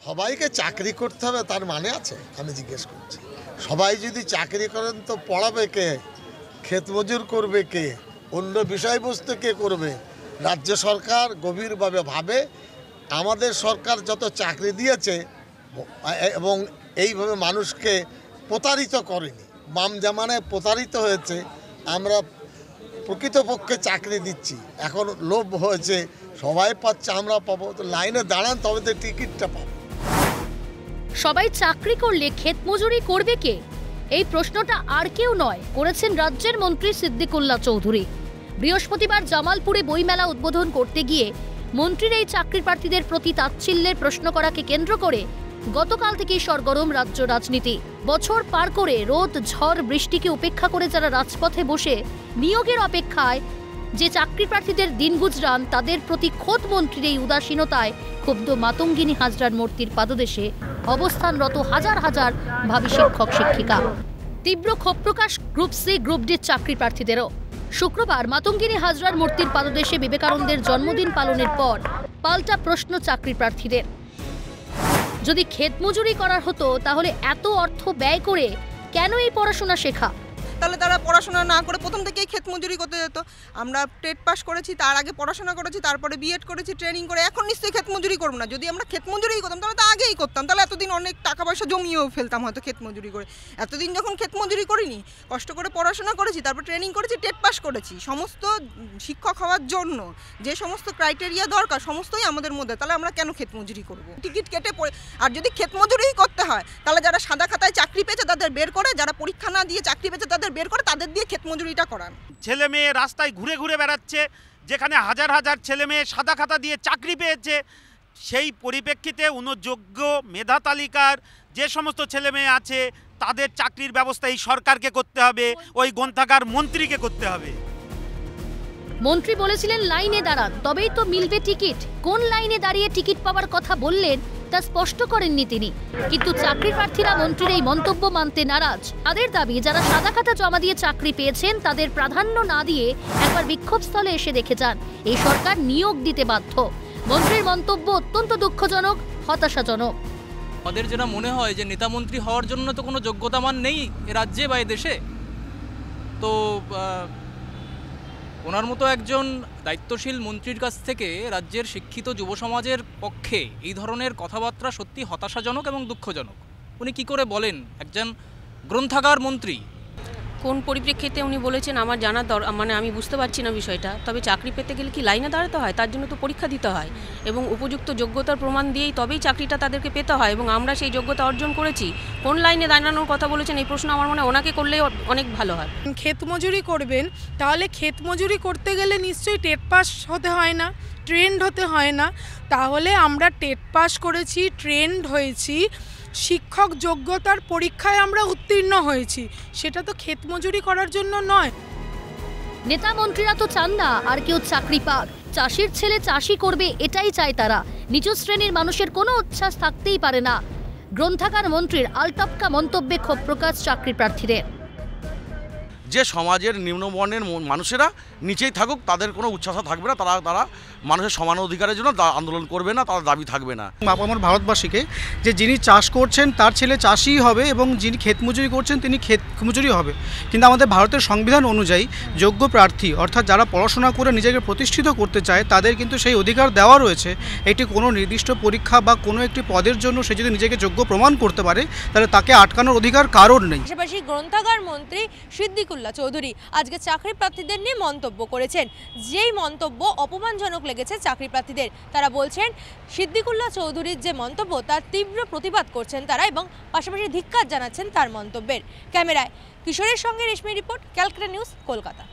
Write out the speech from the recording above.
সবাইকে চাকরি করতে হবে তার মানে আছে? আমি জিজ্ঞেস করছি, সবাই যদি চাকরি করেন তো পড়াবে কে, ক্ষেত মজুর করবে কে, অন্য বিষয়বস্তু কে করবে? রাজ্য সরকার গভীরভাবে ভাবে আমাদের সরকার যত চাকরি দিয়েছে এবং এইভাবে মানুষকে প্রতারিত করেনি, বাম জামানায় প্রতারিত হয়েছে, আমরা প্রকৃতপক্ষে চাকরি দিচ্ছি, এখন লোভ হয়েছে সবাই পাচ্ছে আমরা পাবো, তো লাইনে দাঁড়ান তবে তো টিকিটটা পাবো। সবাই চাকরি করলে ক্ষেত মজুরি করবে কে? এই প্রশ্নটা আর কেউ নয়, করেছেন রাজ্যের মন্ত্রী সিদ্দিকুল্লাহ চৌধুরী। বৃহস্পতিবার জামালপুরে বইমেলা উদ্বোধন করতে গিয়ে মন্ত্রীর এই চাকরি প্রার্থীদের প্রতি তাচ্ছিল্যের প্রশ্ন করাকে কেন্দ্র করে গতকাল থেকেই সরগরম রাজ্য রাজনীতি। বছর পার করে রোদ ঝড় বৃষ্টিকে উপেক্ষা করে যারা রাজপথে বসে নিয়োগের অপেক্ষায় যে চাকরি প্রার্থীদের দিন গুজরান, তাদের প্রতি খোদ মন্ত্রীর এই উদাসীনতায় ক্ষুব্ধ মাতঙ্গিনী হাজরার মূর্তির পাদদেশে অবস্থানরত হাজার হাজার ভাবী শিক্ষক শিক্ষিকা। তীব্র ক্ষোভ প্রকাশ গ্রুপ সি গ্রুপ ডির চাকরি প্রার্থীদেরও। শুক্রবার মাতঙ্গিনী হাজরার মূর্তির পাদদেশে বিবেকানন্দের জন্মদিন পালনের পর পাল্টা প্রশ্ন চাকরি প্রার্থীদের। যদি ক্ষেত মজুরি করার হতো তাহলে এত অর্থ ব্যয় করে কেন এই পড়াশোনা শেখা? তাহলে তারা পড়াশোনা না করে প্রথম থেকেই ক্ষেত মজুরি করতে যেত। আমরা টেট পাস করেছি, তার আগে পড়াশোনা করেছি, তারপরে বিএড করেছি, ট্রেনিং করে, এখন নিশ্চয়ই ক্ষেত মজুরি করবো না। যদি আমরা ক্ষেত মজুরি করতাম তাহলে তো আগেই করতাম, তাহলে এতদিন অনেক টাকা পয়সা জমিয়েও ফেলতাম হয়তো ক্ষেত মজুরি করে। এতদিন যখন ক্ষেত মজুরি করিনি, কষ্ট করে পড়াশোনা করেছি, তারপর ট্রেনিং করেছি, টেট পাস করেছি, সমস্ত শিক্ষক হওয়ার জন্য যে সমস্ত ক্রাইটেরিয়া দরকার সমস্তই আমাদের মধ্যে, তাহলে আমরা কেন ক্ষেত মজুরি করবো? টিকিট কেটে আর যদি ক্ষেত মজুরিই করতে হয় তাহলে যারা সাদা খাতায় চাকরি পেয়েছে তাদের বের করে, যারা পরীক্ষা না দিয়ে চাকরি পেয়েছে তাদের বের করে, তাদের দিয়ে ক্ষেত মজুরিটা করান। ছেলে মেয়ে রাস্তায় ঘুরে ঘুরে বেড়াচ্ছে, যেখানে হাজার হাজার ছেলে মেয়ে সাদা খাতা দিয়ে চাকরি পেয়েছে, সেই পরিপ্রেক্ষিতে যোগ্য মেধা তালিকার যে সমস্ত ছেলে মেয়ে আছে তাদের চাকরির ব্যবস্থা এই সরকারকে করতে হবে, ওই গ্রন্থাগার মন্ত্রীকে করতে হবে। মন্ত্রী বলেছিলেন লাইনে দাঁড়ান তবেই তো মিলবে টিকিট। কোন লাইনে দাঁড়িয়ে টিকিট পাওয়ার কথা বললেন তা স্পষ্ট করেননি তিনি। কিন্তু চাকরি প্রার্থীরা মন্ত্রীর এই মন্তব্য মানতে নারাজ। তাদের দাবি যারা সাদা খাতা জমা দিয়ে চাকরি পেয়েছেন তাদের প্রাধান্য না দিয়ে একবার বিক্ষোভস্থলে এসে দেখে যান, এই সরকার নিয়োগ দিতে বাধ্য। মন্ত্রীর মন্তব্য অত্যন্ত দুঃখজনক, হতাশাজনক। আমাদের যেটা মনে হয় যে নেতা মন্ত্রী হওয়ার জন্য তো কোনো যোগ্যতা মান নেই এ রাজ্যে বা এ দেশে, তো ওনার মতো একজন দায়িত্বশীল মন্ত্রীর কাছ থেকে রাজ্যের শিক্ষিত যুব সমাজের পক্ষে এই ধরনের কথাবার্তা সত্যি হতাশাজনক এবং দুঃখজনক। উনি কি করে বলেন, একজন গ্রন্থাগার মন্ত্রী? কোন পরিপ্রেক্ষিতে উনি বলেছেন আমার জানার মানে আমি বুঝতে পারছি না বিষয়টা। তবে চাকরি পেতে গেলে কি লাইনে দাঁড়াতে হয়? তার জন্য তো পরীক্ষা দিতে হয় এবং উপযুক্ত যোগ্যতার প্রমাণ দিয়েই তবেই চাকরিটা তাদেরকে পেতে হয়, এবং আমরা সেই যোগ্যতা অর্জন করেছি। কোন লাইনে দাঁড়ানোর কথা বলেছেন এই প্রশ্ন আমার মনে হয় ওনাকে করলেই অনেক ভালো হয়। ক্ষেত মজুরি করবেন, তাহলে ক্ষেত মজুরি করতে গেলে নিশ্চয়ই টেট পাস হতে হয় না, ট্রেন্ড হতে হয় না। তাহলে আমরা টেট পাস করেছি, ট্রেন্ড হয়েছি, শিক্ষক যোগ্যতার পরীক্ষায় আমরা উত্তীর্ণ হয়েছি, সেটা তো ক্ষেত মজুরি করার জন্য নয়। নেতা মন্ত্রীরা তো চান না আর কেউ চাকরি পাক, চাষির ছেলে চাষি করবে এটাই চায় তারা। নিচু শ্রেণীর মানুষের কোনো উচ্ছ্বাস থাকতেই পারে না। গ্রন্থাগার মন্ত্রীর আলটপকা মন্তব্যে ক্ষোভ প্রকাশ চাকরি প্রার্থীদের। যে সমাজের নিম্নবর্ণের মানুষেরা নিচেই থাকুক, তাদের কোনো উচ্ছ্বাস থাকবে না, তারা মানুষের সমান অধিকারের জন্য আন্দোলন করবে না, তার দাবি থাকবে না। আমার ভারতবাসীকে যে যিনি চাষ করছেন তার ছেলে চাষিই হবে এবং যিনি ক্ষেত মজুরি করছেন তিনি ক্ষেত মজুরি হবে। কিন্তু আমাদের ভারতের সংবিধান অনুযায়ী যোগ্য প্রার্থী অর্থাৎ যারা পড়াশোনা করে নিজেকে প্রতিষ্ঠিত করতে চায় তাদের কিন্তু সেই অধিকার দেওয়া রয়েছে। এটি কোনো নির্দিষ্ট পরীক্ষা বা কোনো একটি পদের জন্য সে যদি নিজেকে যোগ্য প্রমাণ করতে পারে তাহলে তাকে আটকানোর অধিকার কারোর নেই। পাশাপাশি গ্রন্থাগার মন্ত্রী সিদ্দিকুল্লাহ চৌধুরী আজকে চাকরি প্রার্থীদের নিয়ে মন্তব্য করেছেন, যেই মন্তব্য অপমানজনক লেগেছে চাকরি প্রার্থীদের। তারা বলছেন সিদ্দিকুল্লাহ চৌধুরীর যে মন্তব্য তার তীব্র প্রতিবাদ করছেন তারা এবং পাশাপাশি ধিক্কার জানাচ্ছেন তার মন্তব্যের। ক্যামেরায় কিশোরের সঙ্গে রেশমি রিপোর্ট, ক্যালকাটা নিউজ, কলকাতা।